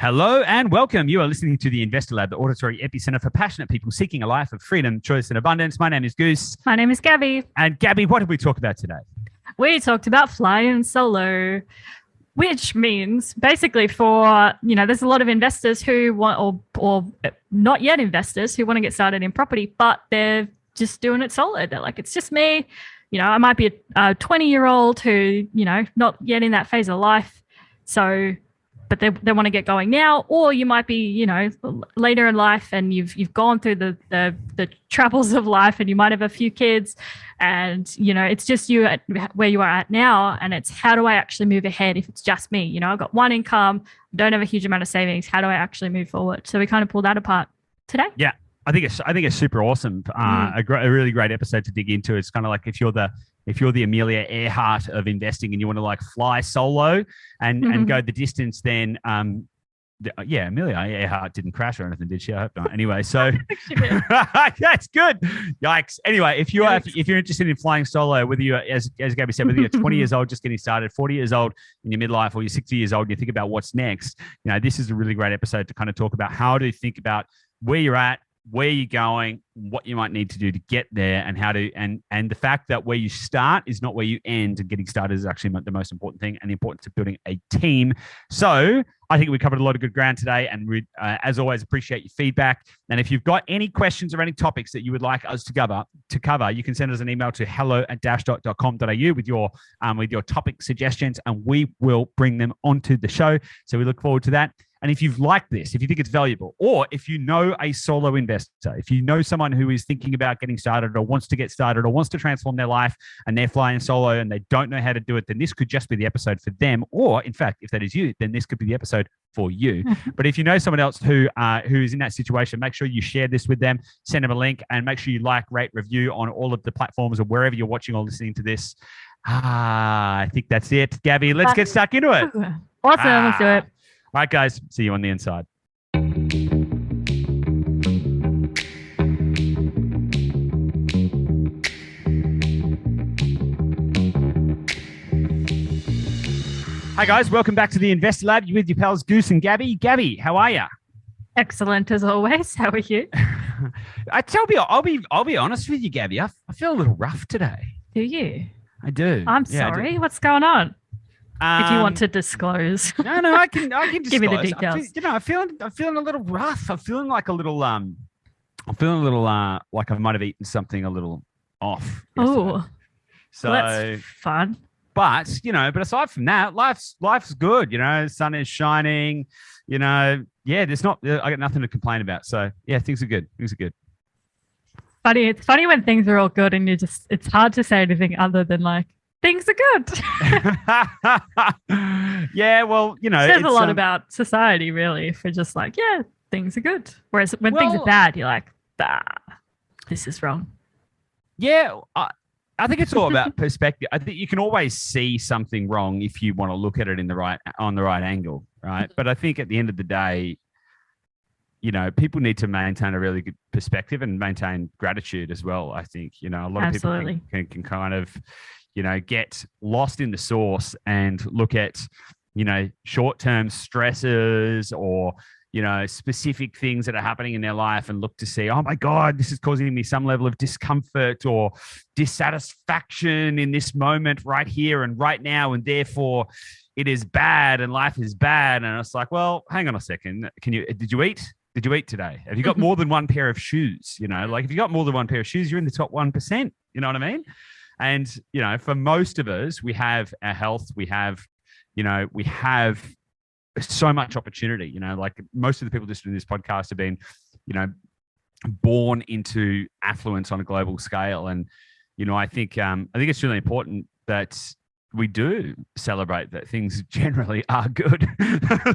Hello and welcome. You are listening to the Investor Lab, the auditory epicenter for passionate people seeking a life of freedom, choice, and abundance. My name is Goose. My name is Gabby. And Gabby, what did we talk about today? We talked about Flyin solo, which means basically there's a lot of investors who want, or not yet investors who want to get started in property, but they're just doing it solo. They're like, it's just me. I might be a 20-year-old who, not yet in that phase of life. But they want to get going now, or you might be, later in life and you've gone through the troubles of life and you might have a few kids and, it's just you at where you are at now. And it's how do I actually move ahead if it's just me? I've got one income, don't have a huge amount of savings. How do I actually move forward? So we kind of pull that apart today. Yeah. I think it's super awesome. A really great episode to dig into. It's kind of like if you're the Amelia Earhart of investing and you want to like fly solo and go the distance, then Amelia Earhart didn't crash or anything, did she? I hope not. Anyway, so that's good. Yikes. Anyway, if you're interested in flying solo, whether you're as Gabby said, whether you're 20 years old just getting started, 40 years old in your midlife, or you're 60 years old and you think about what's next, this is a really great episode to kind of talk about how to think about where you're at, where you're going, what you might need to do to get there, and how to and the fact that where you start is not where you end, and getting started is actually the most important thing, and the importance of building a team. So I think we covered a lot of good ground today, and we, as always, appreciate your feedback. And if you've got any questions or any topics that you would like us to cover, you can send us an email to hello@dashdot.com.au with your topic suggestions, and we will bring them onto the show. So we look forward to that. And if you've liked this, if you think it's valuable, or if you know a solo investor, if you know someone who is thinking about getting started or wants to get started or wants to transform their life and they're flying solo and they don't know how to do it, then this could just be the episode for them. Or in fact, if that is you, then this could be the episode for you. But if you know someone else who is in that situation, make sure you share this with them, send them a link, and make sure you like, rate, review on all of the platforms or wherever you're watching or listening to this. I think that's it. Gabby, let's get stuck into it. Awesome. Let's do it. All right, guys. See you on the inside. Hi, guys. Welcome back to the Investor Lab. You're with your pals Goose and Gabby. Gabby, how are you? Excellent as always. How are you? I'll be honest with you, Gabby. I feel a little rough today. Do you? I do. I'm sorry. What's going on? If you want to disclose. No, I can disclose. Give me the details. I'm feeling a little rough. I'm feeling like a little like I might have eaten something a little off. Oh, so that's fun. But aside from that, life's good. The sun is shining. I got nothing to complain about. So yeah, things are good. Funny. It's funny when things are all good and it's hard to say anything other than like, things are good. Yeah, well, it says a lot about society, really, if we're just like, yeah, things are good. Whereas when things are bad, you're like, this is wrong. Yeah, I think it's all about perspective. I think you can always see something wrong if you want to look at it on the right angle, right? Mm-hmm. But I think at the end of the day, people need to maintain a really good perspective and maintain gratitude as well. I think, a lot of people can kind of get lost in the sauce and look at, short-term stresses or, specific things that are happening in their life and look to see, oh my God, this is causing me some level of discomfort or dissatisfaction in this moment right here and right now. And therefore it is bad and life is bad. And it's like, well, hang on a second. Did you eat? Did you eat today? Have you got more than one pair of shoes? Like if you got more than one pair of shoes, you're in the top 1%. You know what I mean? And, for most of us, we have our health, we have so much opportunity, like most of the people listening to this podcast have been, born into affluence on a global scale. And, I think it's really important that we do celebrate that things generally are good.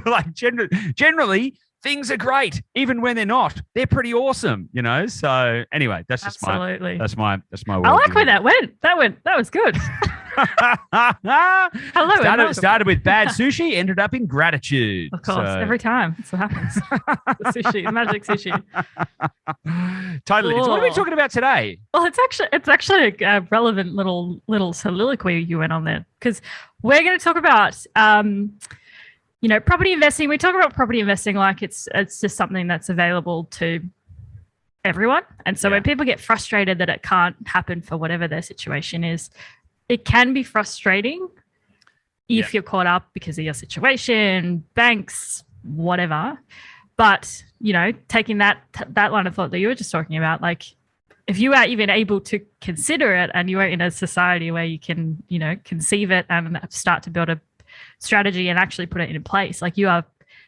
Like generally things are great, even when they're not. They're pretty awesome, So anyway, that's just absolutely that's my. I like where that went. That was good. Hello. Started with bad sushi, ended up in gratitude. Of course, every time that's what happens. The sushi, the magic sushi. Totally. So what are we talking about today? Well, it's actually a relevant little soliloquy you went on there, because we're going to talk about property investing, we talk about property investing like it's just something that's available to everyone. And so when people get frustrated that it can't happen for whatever their situation is, it can be frustrating if you're caught up because of your situation, banks, whatever. But, taking that line of thought that you were just talking about, like if you are even able to consider it and you are in a society where you can, conceive it and start to build a strategy and actually put it in place, like you are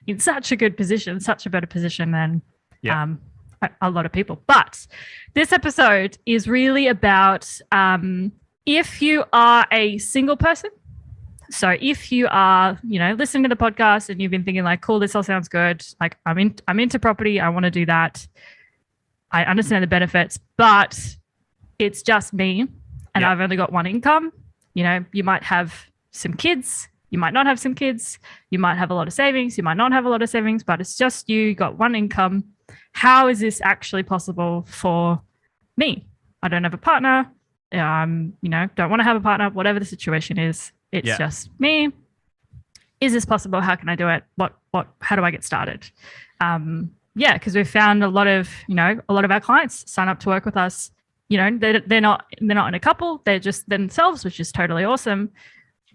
in such a good position, such a better position than a lot of people. But this episode is really about if you are a single person. So if you are, listening to the podcast and you've been thinking like, cool, this all sounds good. Like I'm into property. I want to do that. I understand the benefits, but it's just me and I've only got one income. You might have some kids. You might not have some kids. You might have a lot of savings. You might not have a lot of savings, but it's just you got one income. How is this actually possible for me? I don't have a partner. Don't want to have a partner, whatever the situation is. It's just me. Is this possible? How can I do it? How do I get started? Because we've found a lot of our clients sign up to work with us. They're not in a couple. They're just themselves, which is totally awesome.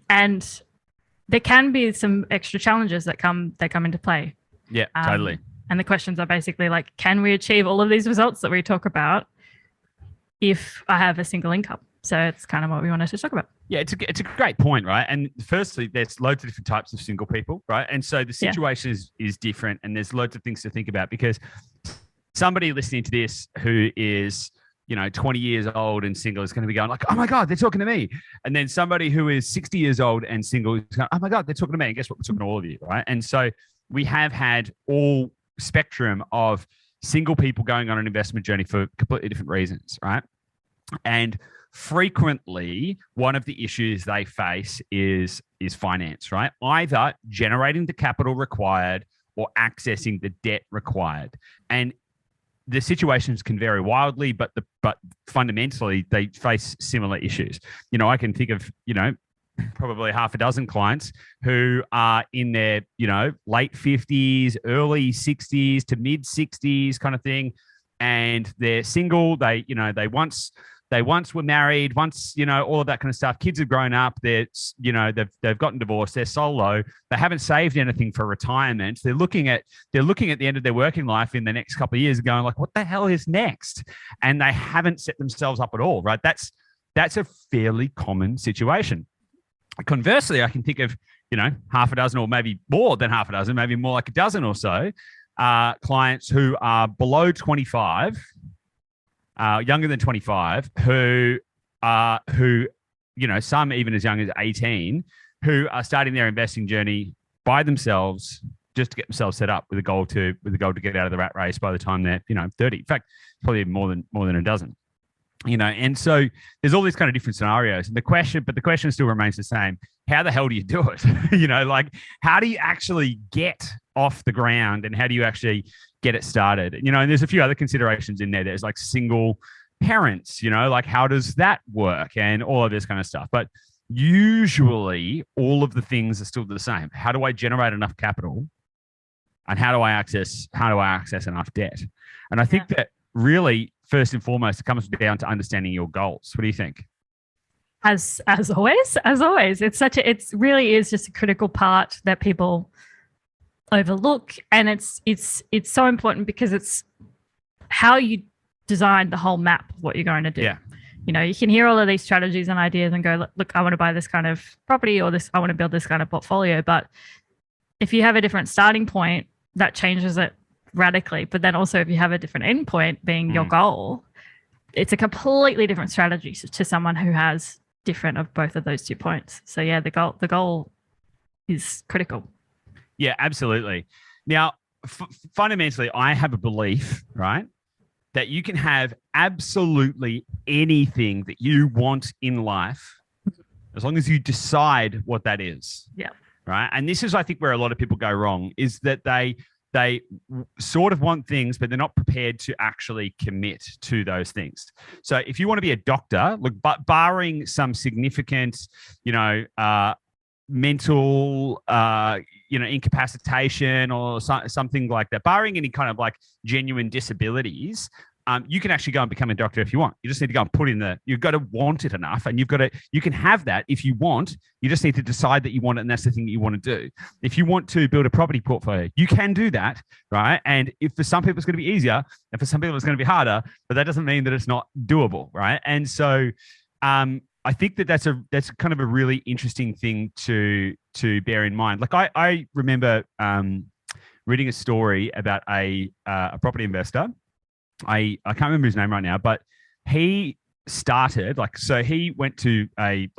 And there can be some extra challenges that come into play. Yeah, totally. And the questions are basically like, can we achieve all of these results that we talk about if I have a single income? So it's kind of what we wanted to talk about. Yeah, it's a great point, right? And firstly, there's loads of different types of single people, right? And so the situation is different, and there's loads of things to think about, because somebody listening to this who is 20 years old and single is going to be going like, oh my God, they're talking to me. And then somebody who is 60 years old and single is going, oh my God, they're talking to me. And guess what? We're talking to all of you, right? And so we have had all spectrum of single people going on an investment journey for completely different reasons, right? And frequently, one of the issues they face is finance, right? Either generating the capital required or accessing the debt required. And the situations can vary wildly, but fundamentally they face similar issues. I can think of, probably half a dozen clients who are in their, late 50s, early 60s to mid 60s kind of thing. And they're single. They once were married, all of that kind of stuff. Kids have grown up. They've gotten divorced. They're solo. They haven't saved anything for retirement. They're looking at the end of their working life in the next couple of years, going like, what the hell is next? And they haven't set themselves up at all, right? That's a fairly common situation. Conversely, I can think of, half a dozen or maybe more than half a dozen, maybe more like a dozen or so, clients who are below 25, younger than 25, who some even as young as 18, who are starting their investing journey by themselves, just to get themselves set up with a goal to get out of the rat race by the time they're 30. In fact, probably more than a dozen. And so there's all these kind of different scenarios. And the question still remains the same. How the hell do you do it? How do you actually get off the ground, and how do you actually get it started? And there's a few other considerations in there. There's like single parents, like how does that work, and all of this kind of stuff. But usually all of the things are still the same. How do I generate enough capital, and how do I access enough debt? And I think that really, first and foremost, it comes down to understanding your goals. What do you think? As always, it really is just a critical part that people overlook, and it's so important because it's how you design the whole map of what you're going to do. Yeah. You can hear all of these strategies and ideas and go, look, I want to buy this kind of property, or I want to build this kind of portfolio. But if you have a different starting point, that changes it radically. But then also if you have a different end point being your goal, it's a completely different strategy to someone who has different of both of those 2 points. So yeah, the goal is critical. Yeah, absolutely. Now, fundamentally, I have a belief, right, that you can have absolutely anything that you want in life as long as you decide what that is. Yeah. Right. And this is, I think, where a lot of people go wrong, is that they sort of want things, but they're not prepared to actually commit to those things. So if you want to be a doctor, look, but barring some significant, mental, incapacitation or something like that, barring any kind of like genuine disabilities, you can actually go and become a doctor if you want. You just need to go and put in you've got to want it enough, and you can have that if you want. You just need to decide that you want it, and that's the thing that you want to do. If you want to build a property portfolio, you can do that, right? And if for some people it's going to be easier, and for some people it's going to be harder, but that doesn't mean that it's not doable, right? And so, I think that's kind of a really interesting thing to bear in mind. Like I remember reading a story about a property investor. I can't remember his name right now, but he started he went to a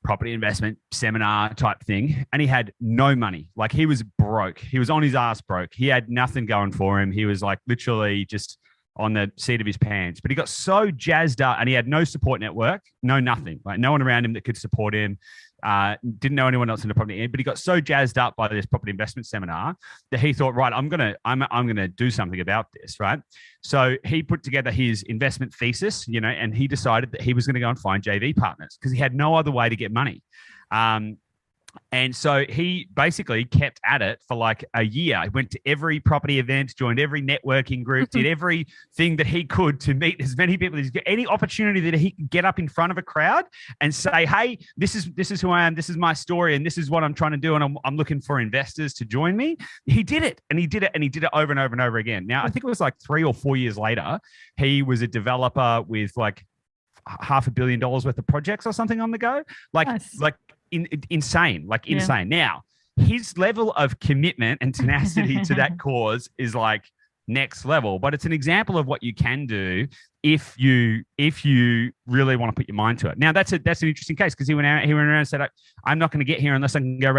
property investment seminar type thing, and he had no money. Like, he was broke. He was on his ass broke. He had nothing going for him. He was like literally just on the seat of his pants. But he got so jazzed up, and he had no support network, nothing. Like, no one around him that could support him. Didn't know anyone else in the property, but he got so jazzed up by this property investment seminar that he thought, right, I'm gonna do something about this, right? So he put together his investment thesis, and he decided that he was going to go and find JV partners because he had no other way to get money. And so he basically kept at it for like a year. He went to every property event, joined every networking group, did everything that he could to meet as many people as any opportunity that he could get up in front of a crowd and say, hey, this is who I am. This is my story. And this is what I'm trying to do. And I'm looking for investors to join me. He did it, and he did it over and over and over again. Now, I think it was like 3 or 4 years later, he was a developer with like $500 million worth of projects or something on the go. Nice. Insane. Now, his level of commitment and tenacity to that cause is like next level, but it's an example of what you can do if you really want to put your mind to it. Now, that's an interesting case because he went around and said, I'm not going to get here unless I can go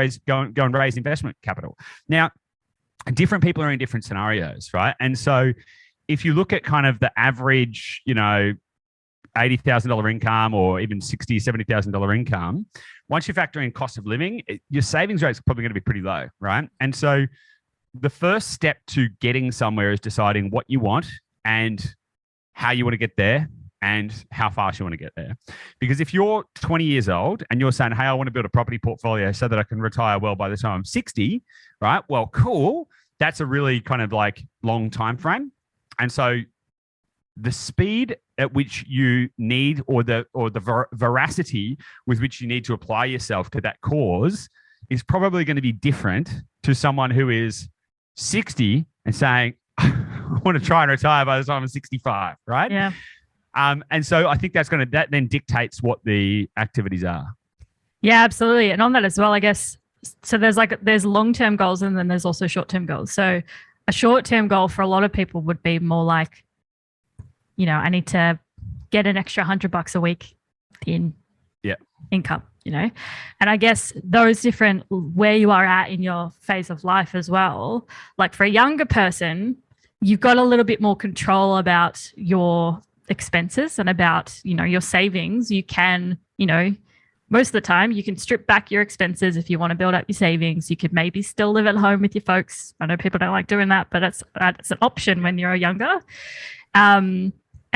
and raise investment capital. Now, different people are in different scenarios, right? And so if you look at kind of the average, $80,000 income or even $60,000, $70,000 income, once you factor in cost of living, your savings rate is probably going to be pretty low, right? And so the first step to getting somewhere is deciding what you want and how you want to get there and how fast you want to get there. Because if you're 20 years old and you're saying, hey, I want to build a property portfolio so that I can retire well by the time I'm 60, right? Well, cool. That's a really kind of like long time frame. And so the speed at which you need or the veracity with which you need to apply yourself to that cause is probably going to be different to someone who is 60 and saying, I want to try and retire by the time I'm 65, right? Yeah. And so I think that then dictates what the activities are. Yeah, absolutely. And on that as well, I guess, so there's long-term goals and then there's also short-term goals. So a short-term goal for a lot of people would be more like, I need to get an extra $100 a week in income, and I guess those different where you are at in your phase of life as well. Like for a younger person, you've got a little bit more control about your expenses and about, your savings. You can, most of the time you can strip back your expenses if you want to build up your savings. You could maybe still live at home with your folks. I know people don't like doing that, but it's an option when you're younger.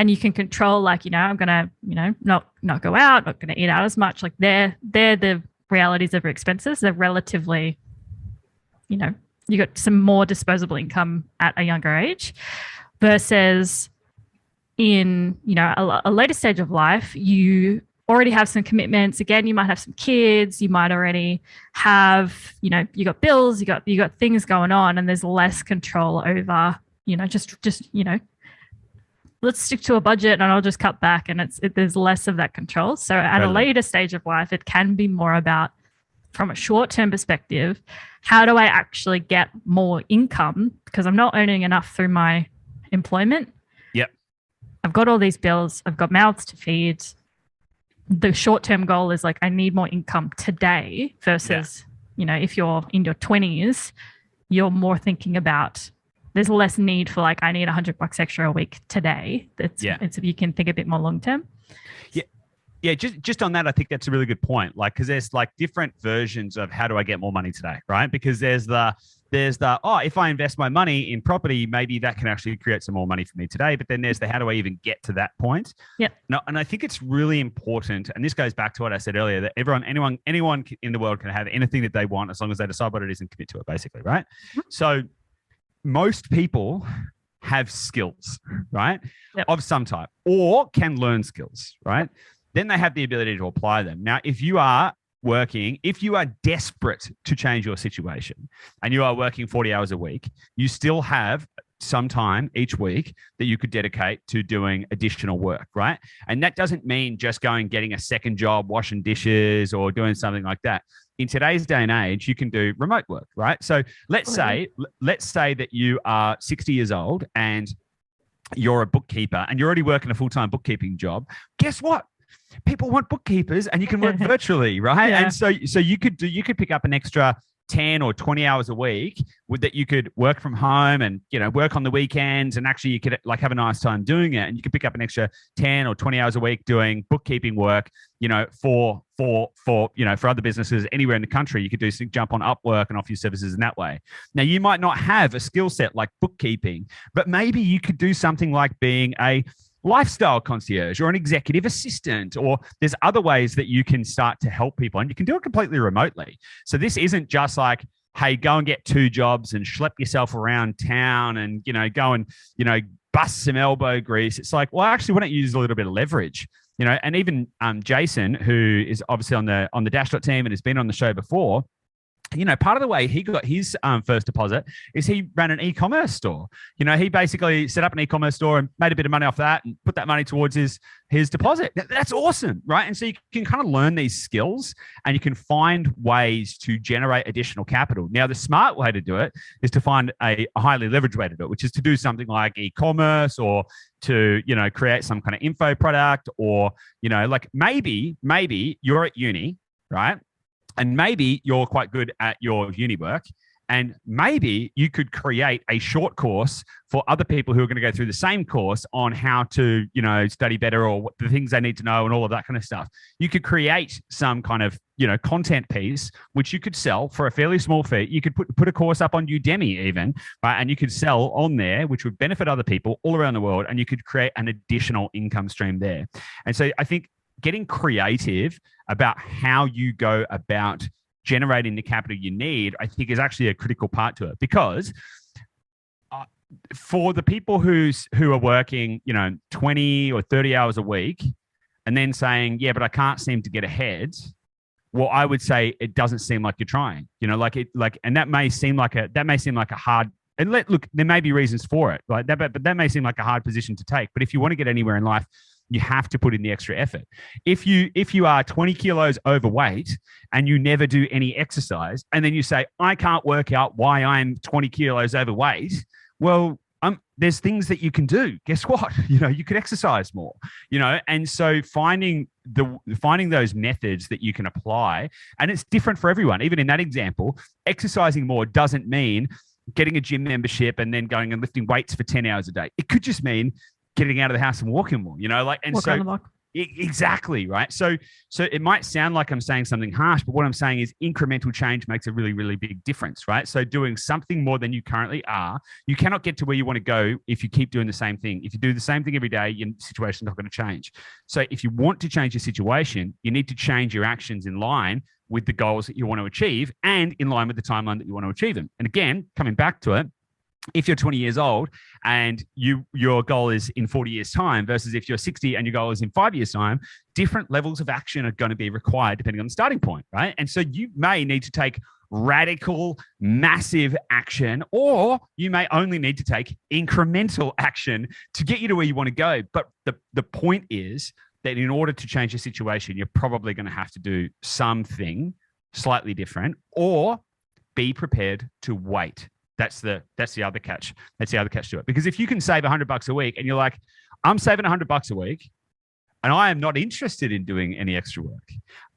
And you can control, like, I'm going to, not go out, not going to eat out as much. Like they're the realities of your expenses. They're relatively, you got some more disposable income at a younger age versus in, a later stage of life, you already have some commitments. Again, you might have some kids. You might already have, you got bills, you got things going on, and there's less control over, let's stick to a budget and I'll just cut back, and there's less of that control. So at a later stage of life, it can be more about, from a short-term perspective, how do I actually get more income because I'm not earning enough through my employment. Yep. I've got all these bills. I've got mouths to feed. The short-term goal is like, I need more income today versus, if you're in your 20s, you're more thinking about, there's less need for like, I need $100 extra a week today. It's you can think a bit more long term. Yeah. Yeah, just on that, I think that's a really good point. Like, because there's like different versions of how do I get more money today, right? Because there's the oh, if I invest my money in property, maybe that can actually create some more money for me today. But then there's the how do I even get to that point? Yeah. No, and I think it's really important. And this goes back to what I said earlier, that anyone in the world can have anything that they want as long as they decide what it is and commit to it, basically, right? Mm-hmm. So most people have skills, right? Yep. Of some type, or can learn skills, right? Then they have the ability to apply them. Now, if you are desperate to change your situation and you are working 40 hours a week, you still have some time each week that you could dedicate to doing additional work, right? And that doesn't mean just getting a second job, washing dishes or doing something like that. In today's day and age, you can do remote work, right? So let's say that you are 60 years old and you're a bookkeeper and you're already working a full-time bookkeeping job. Guess what? People want bookkeepers and you can work virtually, right? Yeah. And so you could pick up an extra 10 or 20 hours a week that you could work from home and, work on the weekends, and actually you could like have a nice time doing it. And you could pick up an extra 10 or 20 hours a week doing bookkeeping work, for other businesses anywhere in the country. You could jump on Upwork and offer your services in that way. Now, you might not have a skill set like bookkeeping, but maybe you could do something like being a lifestyle concierge or an executive assistant, or there's other ways that you can start to help people, and you can do it completely remotely. So this isn't just like, hey, go and get 2 jobs and schlep yourself around town and, go and, bust some elbow grease. It's like, well, actually, why don't you use a little bit of leverage? And even Jason, who is obviously on the Dashdot team and has been on the show before, part of the way he got his first deposit is he ran an e-commerce store. He basically set up an e-commerce store and made a bit of money off that and put that money towards his deposit. That's awesome, right? And so you can kind of learn these skills and you can find ways to generate additional capital. Now, the smart way to do it is to find a highly leveraged way to do it, which is to do something like e-commerce or to, create some kind of info product, or, like maybe you're at uni, right? And maybe you're quite good at your uni work, and maybe you could create a short course for other people who are going to go through the same course on how to, study better, or what the things they need to know and all of that kind of stuff. You could create some kind of, content piece, which you could sell for a fairly small fee. You could put a course up on Udemy even, right? And you could sell on there, which would benefit other people all around the world. And you could create an additional income stream there. And so I think getting creative about how you go about generating the capital you need, I think, is actually a critical part to it. Because for the people who are working, 20 or 30 hours a week and then saying, yeah, but I can't seem to get ahead. Well, I would say it doesn't seem like you're trying, and that may seem like a hard, and look, there may be reasons for it, right? But that may seem like a hard position to take. But if you want to get anywhere in life, you have to put in the extra effort. If you are 20 kilos overweight and you never do any exercise, and then you say, I can't work out why I'm 20 kilos overweight, well, there's things that you can do. Guess what? You could exercise more, and so finding those methods that you can apply, and it's different for everyone. Even in that example, exercising more doesn't mean getting a gym membership and then going and lifting weights for 10 hours a day. It could just mean getting out of the house and walking more, walk around the block. Exactly, right? So it might sound like I'm saying something harsh, but what I'm saying is incremental change makes a really, really big difference, right? So doing something more than you currently are, you cannot get to where you want to go if you keep doing the same thing. If you do the same thing every day, your situation's not going to change. So if you want to change your situation, you need to change your actions in line with the goals that you want to achieve and in line with the timeline that you want to achieve them. And again, coming back to it, if you're 20 years old and your goal is in 40 years' time versus if you're 60 and your goal is in 5 years' time, different levels of action are going to be required depending on the starting point, right? And so you may need to take radical, massive action, or you may only need to take incremental action to get you to where you want to go. But the point is that in order to change your situation, you're probably going to have to do something slightly different, or be prepared to wait. That's the other catch. That's the other catch to it. Because if you can save $100 a week and you're like, I'm saving $100 a week and I am not interested in doing any extra work.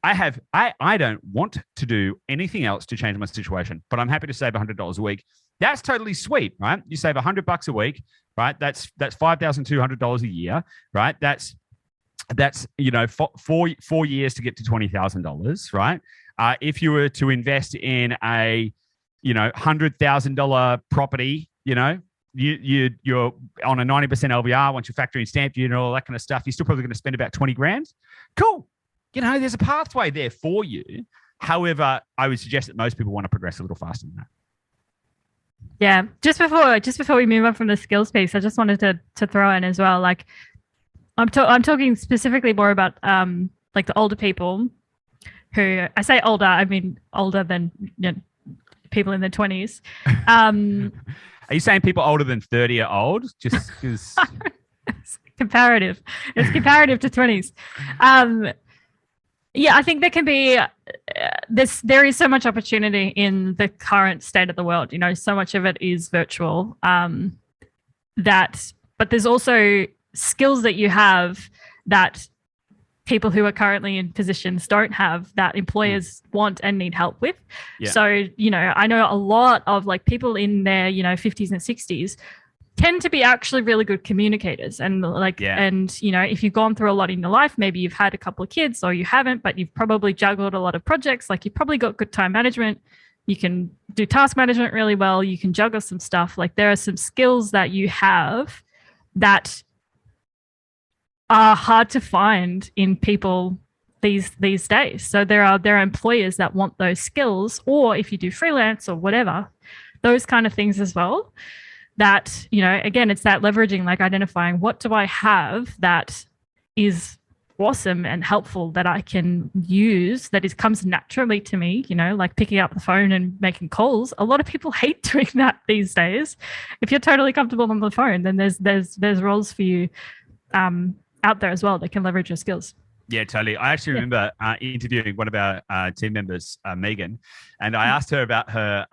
I don't want to do anything else to change my situation, but I'm happy to save $100 a week. That's totally sweet, right? You save $100 a week, right? That's $5,200 a year, right? That's that's, four years to get to $20,000, right? If you were to invest in a, $100,000 property, you're on a 90% LVR. Once you factor in stamp duty and all that kind of stuff, you're still probably going to spend about 20 grand. Cool. There's a pathway there for you. However, I would suggest that most people want to progress a little faster than that. Yeah. Just before we move on from the skills piece, I just wanted to throw in as well. Like, I'm talking specifically more about like the older people who, I say older, I mean older than people in their 20s. Are you saying people older than 30 are old? Just because it's comparative. It's comparative to 20s. Yeah, I think there can be there is so much opportunity in the current state of the world. So much of it is virtual. But there's also skills that you have that people who are currently in positions don't have, that employers want and need help with. Yeah. So, I know a lot of like people in their, 50s and 60s tend to be actually really good communicators. And and, if you've gone through a lot in your life, maybe you've had a couple of kids or you haven't, but you've probably juggled a lot of projects. Like you've probably got good time management. You can do task management really well. You can juggle some stuff. Like there are some skills that you have that are hard to find in people these days. So there are employers that want those skills, or if you do freelance or whatever, those kind of things as well. That, again, it's that leveraging, like identifying what do I have that is awesome and helpful that I can use, that comes naturally to me, like picking up the phone and making calls. A lot of people hate doing that these days. If you're totally comfortable on the phone, then there's roles for you out there as well that can leverage your skills. Yeah, totally. I actually remember interviewing one of our team members, Megan, and I asked her about her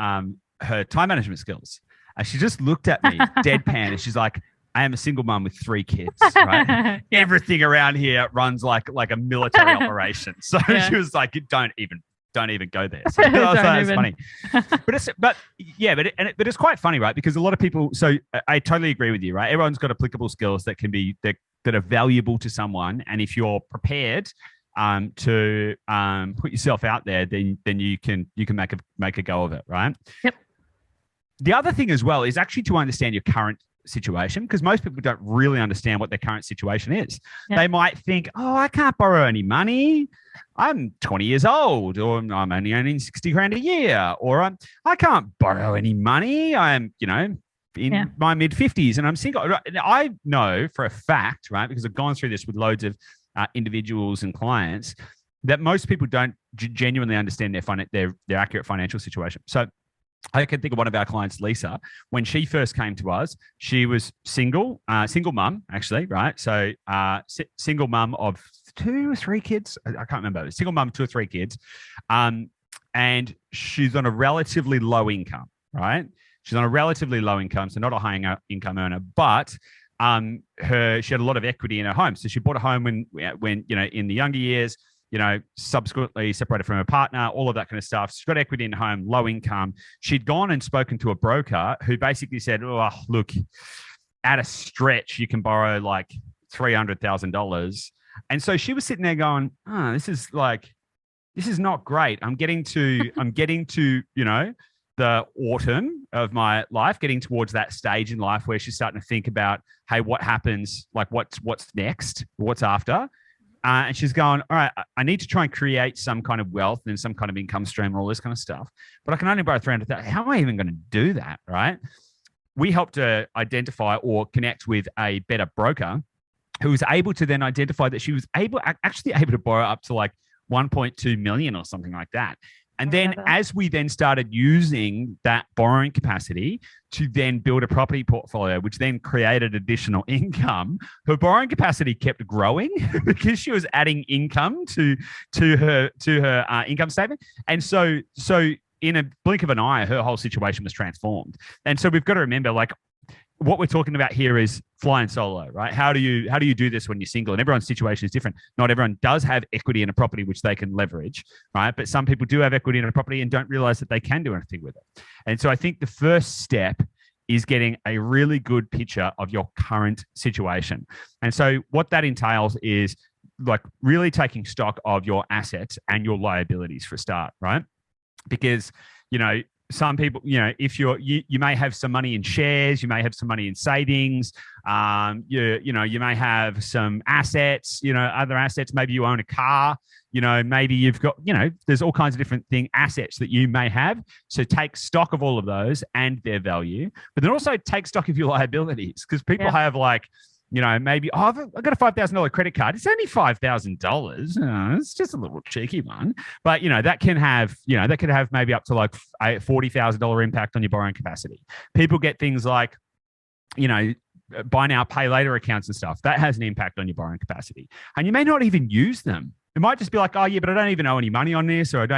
time management skills. And she just looked at me deadpan, and she's like, I am a single mum with 3 kids, right? Everything around here runs like a military operation. So she was like, don't even go there. So it's funny. But it's quite funny, right? Because a lot of people, so I totally agree with you, right? Everyone's got applicable skills that can be, that are valuable to someone. And if you're prepared to put yourself out there, then you can make a go of it, right? Yep. The other thing as well is actually to understand your current situation, because most people don't really understand what their current situation is. Yep. They might think, I can't borrow any money. I'm 20 years old, or I'm only earning 60 grand a year, or I can't borrow any money. I'm, in my mid 50s and I'm single. And I know for a fact, right, because I've gone through this with loads of individuals and clients, that most people don't genuinely understand their accurate financial situation. So I can think of one of our clients, Lisa. When she first came to us, she was single mum, actually, right? So single mum of 2 or 3 kids. I can't remember. Single mum, 2 or 3 kids. And she's on a relatively low income, right? She's on a relatively low income, so not a high income earner, but she had a lot of equity in her home. So she bought a home when in the younger years, subsequently separated from her partner, all of that kind of stuff. She's got equity in the home, low income. She'd gone and spoken to a broker who basically said, look, at a stretch, you can borrow like $300,000. And so she was sitting there going, this is not great. I'm getting to, the autumn of my life, getting towards that stage in life where she's starting to think about, hey, what happens? Like what's next? What's after? And she's going, all right, I need to try and create some kind of wealth and some kind of income stream and all this kind of stuff. But I can only borrow $300,000. How am I even going to do that, right? We helped her identify or connect with a better broker who was able to then identify that she was actually able to borrow up to like 1.2 million or something like that. And then as we then started using that borrowing capacity to then build a property portfolio, which then created additional income, her borrowing capacity kept growing because she was adding income to her income statement. And so in a blink of an eye, her whole situation was transformed. And so we've got to remember, like, what we're talking about here is flying solo, right? How do you do this when you're single? And everyone's situation is different. Not everyone does have equity in a property which they can leverage, right? But some people do have equity in a property and don't realize that they can do anything with it. And so I think the first step is getting a really good picture of your current situation. And so what that entails is like really taking stock of your assets and your liabilities for a start, right? Because, some people, if you may have some money in shares, you may have some money in savings, you may have some assets, other assets. Maybe you own a car, maybe you've got, there's all kinds of different assets that you may have. So take stock of all of those and their value, but then also take stock of your liabilities, because people have like, maybe, I've got a $5,000 credit card. It's only $5,000. It's just a little cheeky one. But, that can have, that could have maybe up to like a $40,000 impact on your borrowing capacity. People get things like, buy now, pay later accounts and stuff. That has an impact on your borrowing capacity. And you may not even use them. It might just be like, oh, yeah, but I don't even owe any money on this, or it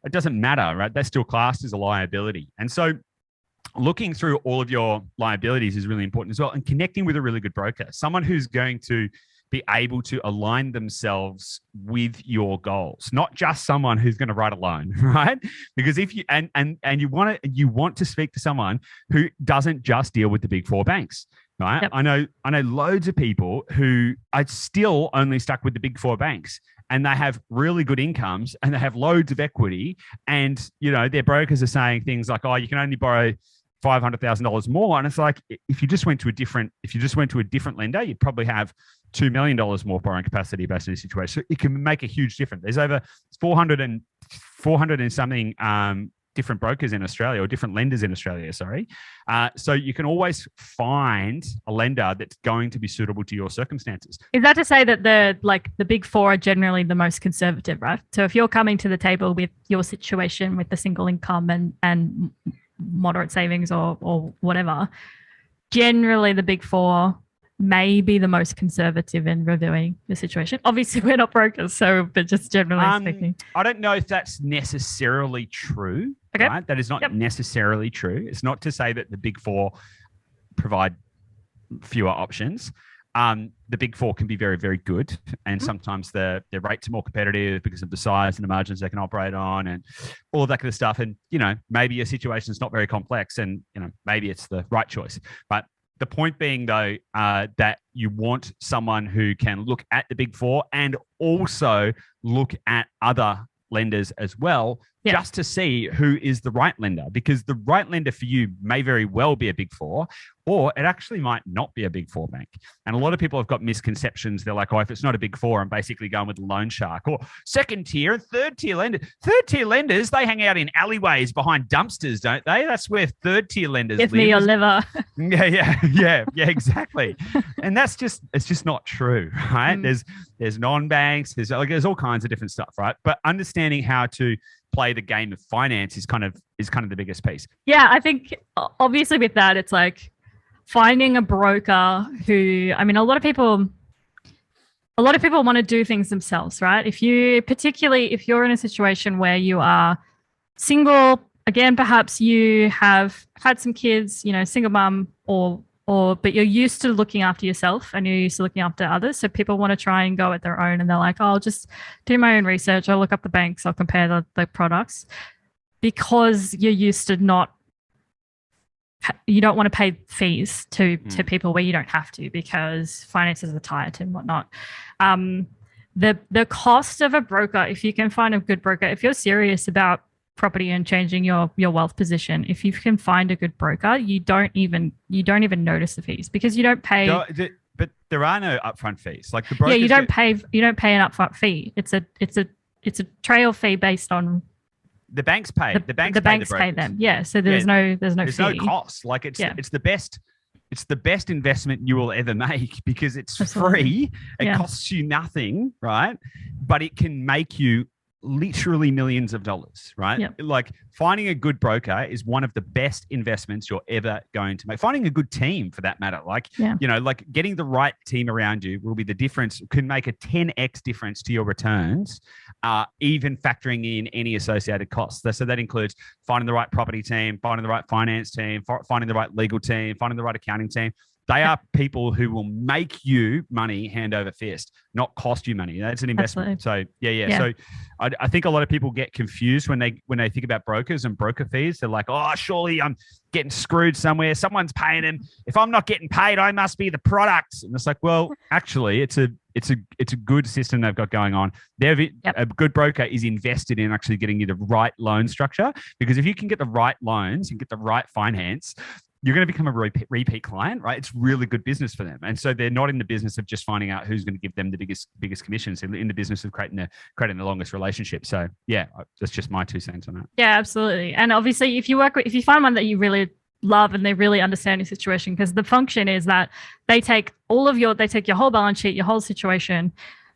doesn't matter, right? That's still classed as a liability. And so looking through all of your liabilities is really important as well, and connecting with a really good broker, someone who's going to be able to align themselves with your goals, not just someone who's going to write a loan, right? Because if you and you want to speak to someone who doesn't just deal with the big four banks, right? Yep. I know loads of people who are still only stuck with the big four banks, and they have really good incomes and they have loads of equity, and their brokers are saying things like, oh, you can only borrow $500,000 more. And it's like, if you just went to a different lender, you'd probably have $2 million more borrowing capacity based on the situation. So it can make a huge difference. There's over 400 and something different brokers in Australia, or different lenders in Australia, sorry. So you can always find a lender that's going to be suitable to your circumstances. Is that to say that the big four are generally the most conservative, right? So if you're coming to the table with your situation with the single income and moderate savings or whatever, generally the big four may be the most conservative in reviewing the situation. Obviously, we're not brokers, but just generally speaking. I don't know if that's necessarily true. Okay. Right? That is not necessarily true. It's not to say that the big four provide fewer options. The big four can be very, very good. And sometimes their rates are more competitive because of the size and the margins they can operate on and all of that kind of stuff. And, maybe your situation is not very complex and, maybe it's the right choice. But the point being, though, that you want someone who can look at the big four and also look at other lenders as well, just to see who is the right lender, because the right lender for you may very well be a big four, or it actually might not be a big four bank. And a lot of people have got misconceptions. They're like, oh, if it's not a big four, I'm basically going with a loan shark, or second tier and third tier lenders. Third tier lenders, they hang out in alleyways behind dumpsters, don't they? That's where third tier lenders live. Give me your liver. Yeah, exactly. And it's just not true, right? There's non-banks, there's all kinds of different stuff, right? But understanding how to play the game of finance is kind of the biggest piece. Yeah, I think obviously with that, it's like finding a broker who, a lot of people want to do things themselves, right? If you're in a situation where you are single, again, perhaps you have had some kids, single mum, but you're used to looking after yourself and you're used to looking after others. So people want to try and go at their own, and they're like, oh, I'll just do my own research. I'll look up the banks. I'll compare the products, because you're used to you don't want to pay fees to people where you don't have to, because finances are tight and whatnot. The cost of a broker, if you can find a good broker, if you're serious about property and changing your wealth position, if you can find a good broker, you don't even notice the fees, because you don't pay. But there are no upfront fees. Like the broker. Yeah, you don't pay an upfront fee. It's a trail fee based on. The banks pay. The banks pay them. Yeah. So there's no fee. No cost. Like it's the best investment you will ever make, because it's free. It costs you nothing, right? But it can make you literally millions of dollars, right? Yep. Like finding a good broker is one of the best investments you're ever going to make. Finding a good team, for that matter, like getting the right team around you will be the difference. Can make a 10x difference to your returns, even factoring in any associated costs. So that includes finding the right property team, finding the right finance team, finding the right legal team, finding the right accounting team. They are people who will make you money hand over fist, not cost you money. That's an investment. Absolutely. So yeah. So I think a lot of people get confused when they think about brokers and broker fees. They're like, oh, surely I'm getting screwed somewhere. Someone's paying him. If I'm not getting paid, I must be the product. And it's like, well, actually, it's a good system they've got going on. A good broker is invested in actually getting you the right loan structure, because if you can get the right loans and get the right finance, you're going to become a repeat client, right? It's really good business for them. And so they're not in the business of just finding out who's going to give them the biggest commissions. They're in the business of creating the longest relationship. So yeah, that's just my 2 cents on that. Yeah, absolutely. And obviously if you find one that you really love and they really understand your situation, because the function is that they take your whole balance sheet, your whole situation,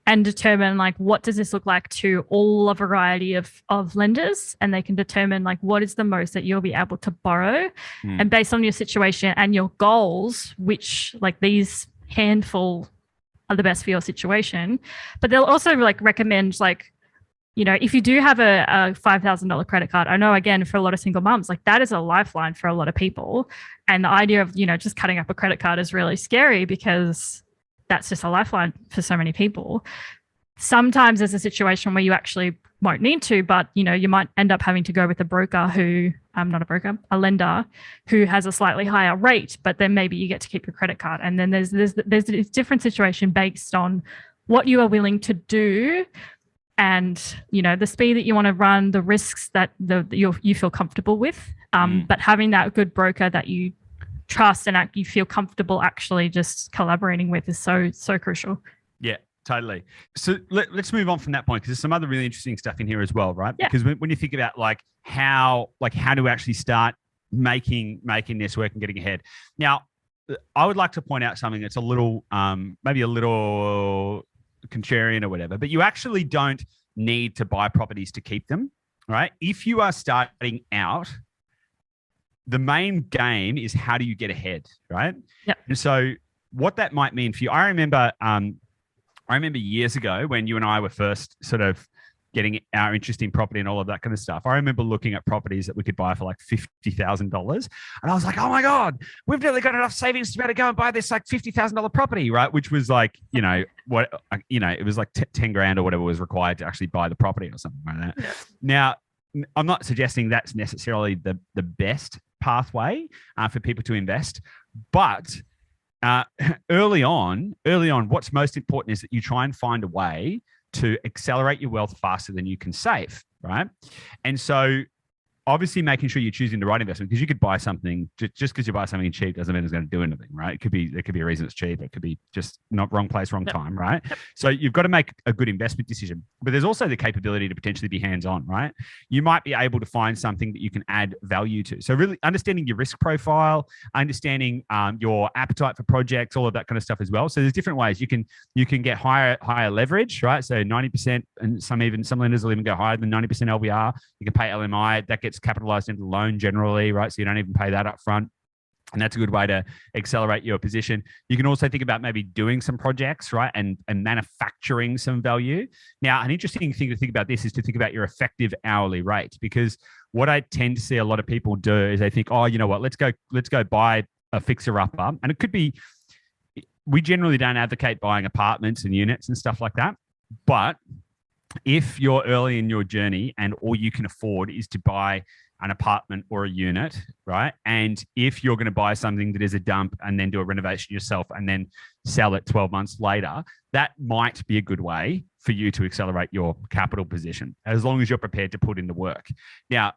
and determine like, what does this look like to all a variety of lenders, and they can determine like what is the most that you'll be able to borrow, and based on your situation and your goals, which like these handful are the best for your situation. But they'll also like recommend like, you know, if you do have a $5,000 credit card, I know again for a lot of single moms, like that is a lifeline for a lot of people, and the idea of, you know, just cutting up a credit card is really scary because that's just a lifeline for so many people. Sometimes there's a situation where you actually won't need to, but you know, you might end up having to go with a broker a lender who has a slightly higher rate, but then maybe you get to keep your credit card. And then there's a different situation based on what you are willing to do, and you know, the speed that you want to run, the risks that you feel comfortable with. But having that good broker that you trust and you feel comfortable actually just collaborating with is so crucial. Yeah, totally. So let's move on from that point, because there's some other really interesting stuff in here as well, right? Yeah. Because when you think about how to actually start making this work and getting ahead. Now, I would like to point out something that's a little maybe a little contrarian or whatever, but you actually don't need to buy properties to keep them, right? If you are starting out, the main game is how do you get ahead, right? Yep. And so what that might mean for you, I remember years ago when you and I were first sort of getting our interest in property and all of that kind of stuff. I remember looking at properties that we could buy for like $50,000. And I was like, oh my God, we've nearly got enough savings to be able to go and buy this like $50,000 property, right? Which was like, you know, it was like 10 grand or whatever was required to actually buy the property or something like that. Yeah. Now, I'm not suggesting that's necessarily the best pathway for people to invest, but early on, what's most important is that you try and find a way to accelerate your wealth faster than you can save, right? And so obviously making sure you're choosing the right investment, because you could buy something just because you buy something cheap doesn't mean it's going to do anything, right? There could be a reason it's cheap. It could be just not wrong place, wrong time, right? So you've got to make a good investment decision, but there's also the capability to potentially be hands-on, right? You might be able to find something that you can add value to. So really understanding your risk profile, understanding your appetite for projects, all of that kind of stuff as well. So there's different ways you can get higher leverage, right? So 90%, and some lenders will even go higher than 90% LVR. You can pay LMI, that gets capitalized into the loan generally, right? So you don't even pay that up front. And that's a good way to accelerate your position. You can also think about maybe doing some projects, right? And manufacturing some value. Now, an interesting thing to think about this is to think about your effective hourly rate, because what I tend to see a lot of people do is they think, oh, you know what, let's go buy a fixer-upper. And it could be, we generally don't advocate buying apartments and units and stuff like that. But if you're early in your journey and all you can afford is to buy an apartment or a unit, right? And if you're going to buy something that is a dump and then do a renovation yourself and then sell it 12 months later, that might be a good way for you to accelerate your capital position, as long as you're prepared to put in the work. Now,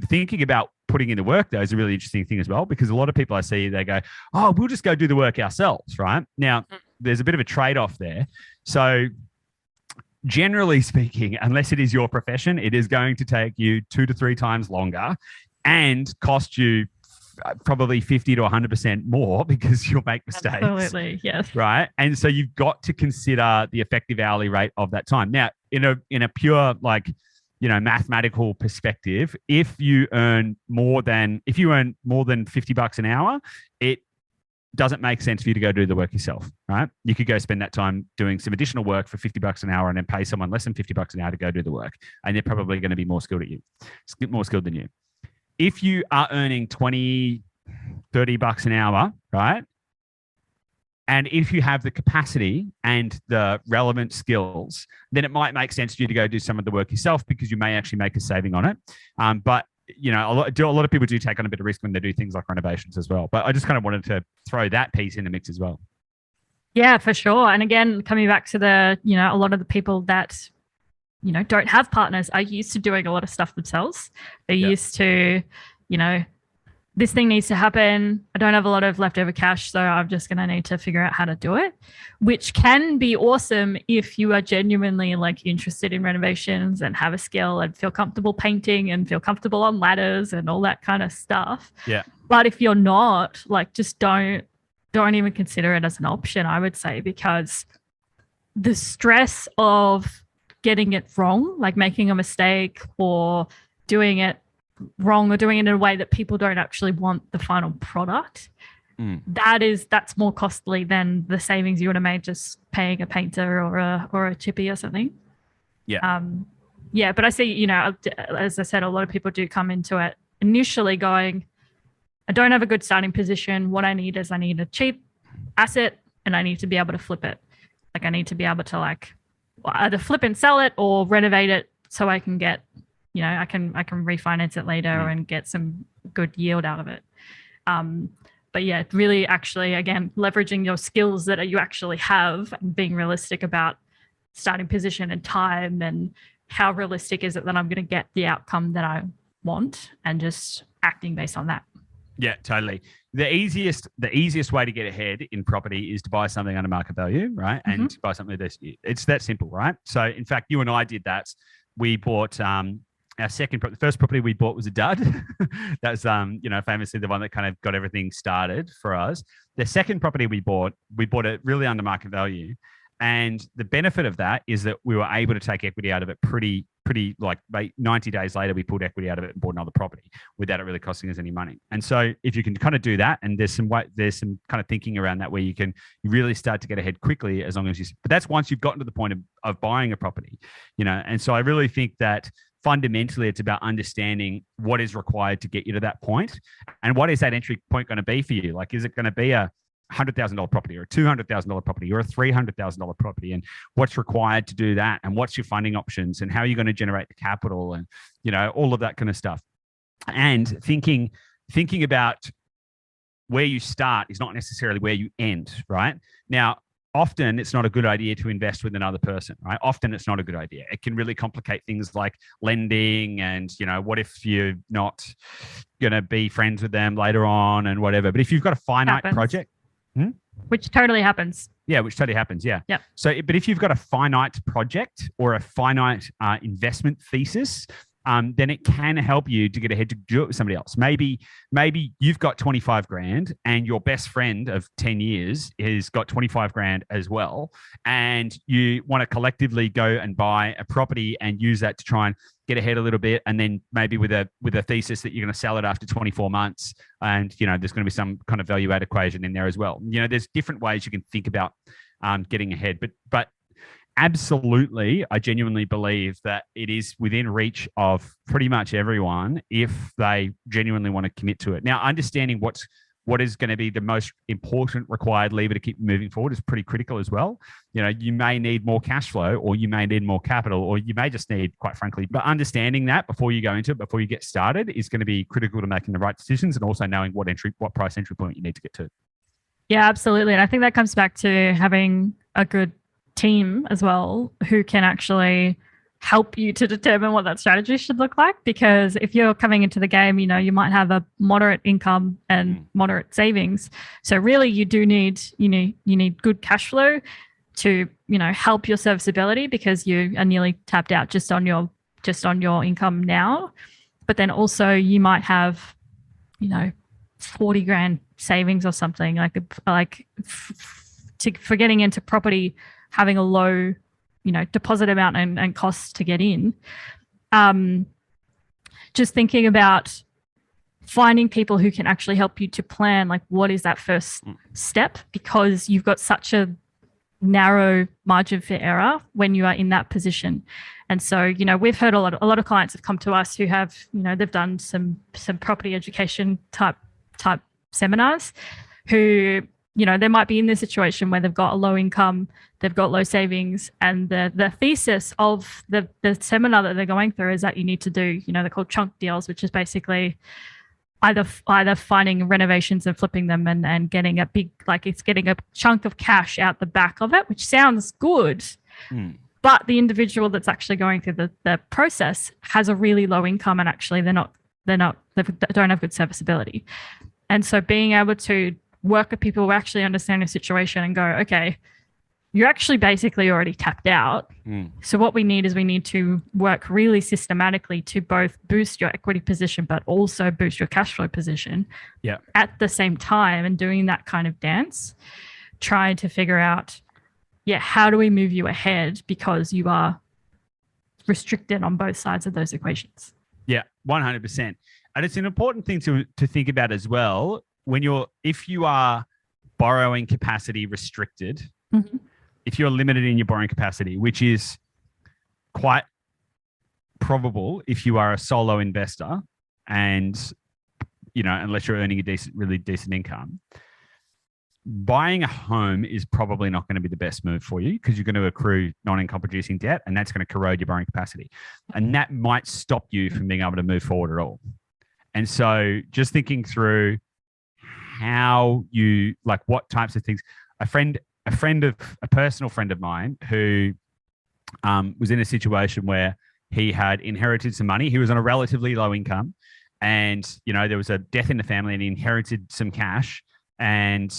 thinking about putting in the work, though, is a really interesting thing as well, because a lot of people I see, they go, oh, we'll just go do the work ourselves, right? Now, there's a bit of a trade-off there. So generally speaking, unless it is your profession, it is going to take you 2 to 3 times longer and cost you probably 50 to 100% more, because you'll make mistakes. Absolutely, yes. Right. And so you've got to consider the effective hourly rate of that time. Now, in a pure, mathematical perspective, if you earn more than $50 an hour, it doesn't make sense for you to go do the work yourself, right? You could go spend that time doing some additional work for $50 an hour and then pay someone less than $50 an hour to go do the work. And they're probably going to be more skilled than you. If you are earning $20, $30 an hour, right? And if you have the capacity and the relevant skills, then it might make sense for you to go do some of the work yourself, because you may actually make a saving on it. But a lot of people do take on a bit of risk when they do things like renovations as well. But I just kind of wanted to throw that piece in the mix as well. Yeah, for sure. And again, coming back to a lot of the people that, don't have partners are used to doing a lot of stuff themselves. They're used to, this thing needs to happen. I don't have a lot of leftover cash, so I'm just going to need to figure out how to do it, which can be awesome if you are genuinely like interested in renovations and have a skill and feel comfortable painting and feel comfortable on ladders and all that kind of stuff. Yeah. But if you're not, like, just don't even consider it as an option, I would say, because the stress of getting it wrong, like making a mistake or doing it wrong or doing it in a way that people don't actually want the final product, that's more costly than the savings you would have made just paying a painter or a chippy or something. But I see, as I said, a lot of people do come into it initially going, I don't have a good starting position. What I need is a cheap asset and I need to be able to flip it. Like, I need to be able to either flip and sell it or renovate it so I can get, I can refinance it later and get some good yield out of it. But yeah, really actually, again, leveraging your skills that you actually have and being realistic about starting position and time and how realistic is it that I'm going to get the outcome that I want, and just acting based on that. Yeah, totally. The easiest way to get ahead in property is to buy something under market value, right? And to buy something it's that simple, right? So in fact, you and I did that. We bought the first property we bought was a dud. That's famously the one that kind of got everything started for us. The second property we bought it really under market value. And the benefit of that is that we were able to take equity out of it pretty, like 90 days later, we pulled equity out of it and bought another property without it really costing us any money. And so if you can kind of do that, and there's some kind of thinking around that where you really start to get ahead quickly, as long as but that's once you've gotten to the point of buying a property, And so I really think that fundamentally it's about understanding what is required to get you to that point, and what is that entry point going to be for you? Like, is it going to be a $100,000 property or a $200,000 property or a $300,000 property, and what's required to do that, and what's your funding options, and how are you going to generate the capital, and all of that kind of stuff. And thinking about where you start is not necessarily where you end, right? Now, often it's not a good idea to invest with another person, right? Often it's not a good idea. It can really complicate things like lending, and what if you're not going to be friends with them later on and whatever. But if you've got a finite project, which totally happens. Yeah, which totally happens. Yeah. Yeah. So, but if you've got a finite project or a finite investment thesis, then it can help you to get ahead to do it with somebody else. Maybe you've got 25 grand and your best friend of 10 years has got 25 grand as well. And you want to collectively go and buy a property and use that to try and get ahead a little bit. And then maybe with a thesis that you're going to sell it after 24 months. And, there's going to be some kind of value add equation in there as well. There's different ways you can think about getting ahead, but absolutely, I genuinely believe that it is within reach of pretty much everyone if they genuinely want to commit to it. Now, understanding what is going to be the most important required lever to keep moving forward is pretty critical as well. You may need more cash flow, or you may need more capital, or you may just need, quite frankly, but understanding that before you go into it, before you get started, is going to be critical to making the right decisions, and also knowing what price entry point you need to get to. Yeah, absolutely. And I think that comes back to having a good team as well, who can actually help you to determine what that strategy should look like. Because if you're coming into the game, you might have a moderate income and moderate savings. So really you do need, you need good cash flow to, help your serviceability, because you are nearly tapped out just on your income now. But then also you might have, 40 grand savings or something for getting into property, having a low, deposit amount and costs to get in. Just thinking about finding people who can actually help you to plan, like, what is that first step, because you've got such a narrow margin for error when you are in that position. And so, we've heard a lot of clients have come to us who have, they've done some property education type seminars, who they might be in this situation where they've got a low income, they've got low savings, and the thesis of the seminar that they're going through is that you need to do, they're called chunk deals, which is basically either finding renovations and flipping them and getting a big, like it's getting a chunk of cash out the back of it, which sounds good. But the individual that's actually going through the process has a really low income, and actually they don't have good serviceability. And so being able to work with people who actually understand the situation and go, okay, you're actually basically already tapped out. So what we need to work really systematically to both boost your equity position, but also boost your cash flow position at the same time, and doing that kind of dance, trying to figure out, how do we move you ahead, because you are restricted on both sides of those equations. Yeah, 100%. And it's an important thing to think about as well. If you are borrowing capacity restricted, if you're limited in your borrowing capacity, which is quite probable if you are a solo investor and, unless you're earning a really decent income, buying a home is probably not going to be the best move for you, because you're going to accrue non-income producing debt, and that's going to corrode your borrowing capacity. And that might stop you from being able to move forward at all. And so just thinking through how you, like, what types of things, a personal friend of mine who was in a situation where he had inherited some money. He was on a relatively low income, and, there was a death in the family, and he inherited some cash, and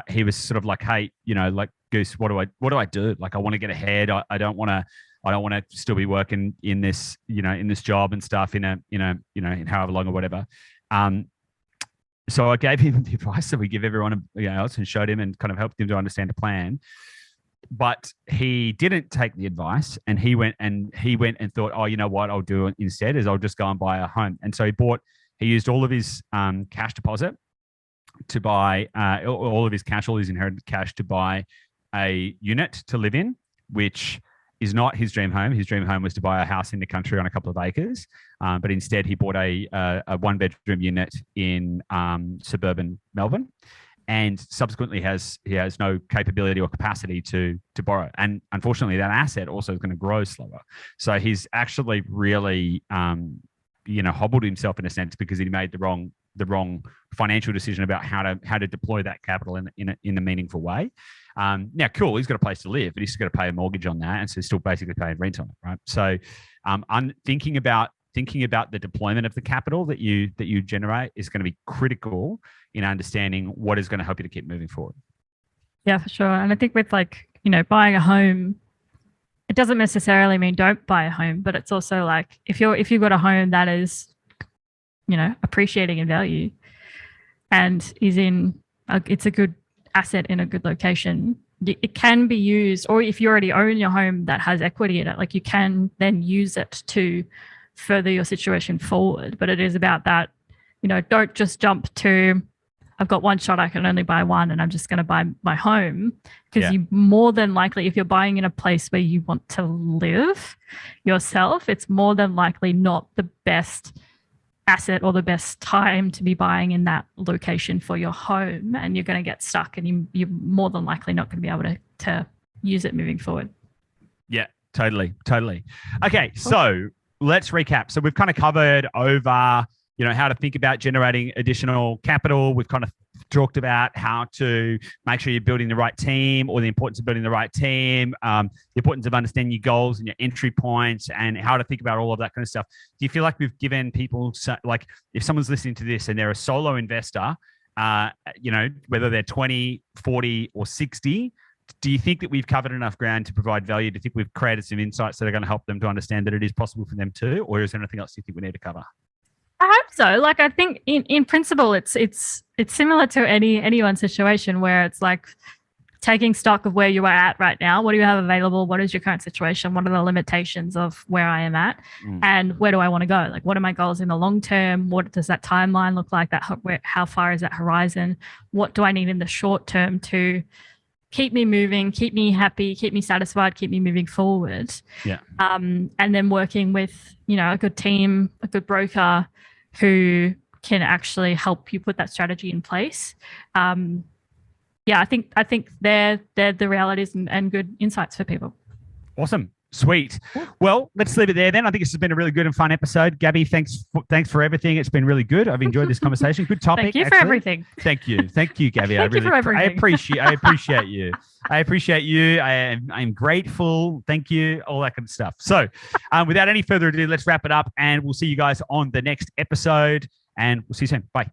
he was sort of like, hey, like, Goose, what do I do? Like, I want to get ahead. I don't want to still be working in this, in this job and stuff in in however long or whatever. So I gave him the advice that we give everyone else, and showed him and kind of helped him to understand the plan. But he didn't take the advice, and he went and thought, oh, you know what I'll do instead is I'll just go and buy a home. And so he used all of his cash deposit to buy all of his inherited cash to buy a unit to live in, which is not his dream home. His dream home was to buy a house in the country on a couple of acres, but instead he bought a one-bedroom unit in suburban Melbourne, and subsequently he has no capability or capacity to borrow. And unfortunately, that asset also is going to grow slower. So he's actually really hobbled himself in a sense, because he made the wrong financial decision about how to deploy that capital in a meaningful way. Now, cool, he's got a place to live, but he's got to pay a mortgage on that, and so he's still basically paying rent on it, right? So, I'm thinking about the deployment of the capital that you generate is going to be critical in understanding what is going to help you to keep moving forward. Yeah, for sure. And I think with buying a home, it doesn't necessarily mean don't buy a home, but it's also like if you've got a home that is appreciating in value and it's a good asset in a good location, it can be used. Or if you already own your home that has equity in it, like, you can then use it to further your situation forward. But it is about that, don't just jump to, I've got one shot, I can only buy one, and I'm just going to buy my home. Because you more than likely, if you're buying in a place where you want to live yourself, it's more than likely not the best asset or the best time to be buying in that location for your home, and you're going to get stuck, and you're more than likely not going to be able to use it moving forward. Yeah, totally. Okay, so let's recap. So we've kind of covered over, how to think about generating additional capital. We've kind of talked about how to make sure you're building the right team, or the importance of building the right team, the importance of understanding your goals and your entry points, and how to think about all of that kind of stuff. Do you feel like we've given people, like, if someone's listening to this and they're a solo investor, whether they're 20, 40 or 60, do you think that we've covered enough ground to provide value? Do you think we've created some insights that are going to help them to understand that it is possible for them too? Or is there anything else you think we need to cover? I hope so. Like, I think in principle, it's similar to anyone's situation, where it's like taking stock of where you are at right now. What do you have available? What is your current situation? What are the limitations of where I am at? And where do I want to go? Like, what are my goals in the long term? What does that timeline look like? How far is that horizon? What do I need in the short term to keep me moving, keep me happy, keep me satisfied, keep me moving forward? Yeah. And then working with, a good team, a good broker who can actually help you put that strategy in place. yeah, I think they're the realities and good insights for people. Awesome. Sweet. Well, let's leave it there then. I think this has been a really good and fun episode. Gabby, thanks for everything. It's been really good. I've enjoyed this conversation. Good topic. Thank you for everything. Thank you, Gabby. Thank you for everything. I appreciate you. I'm grateful. Thank you. All that kind of stuff. So, without any further ado, let's wrap it up, and we'll see you guys on the next episode. And we'll see you soon. Bye.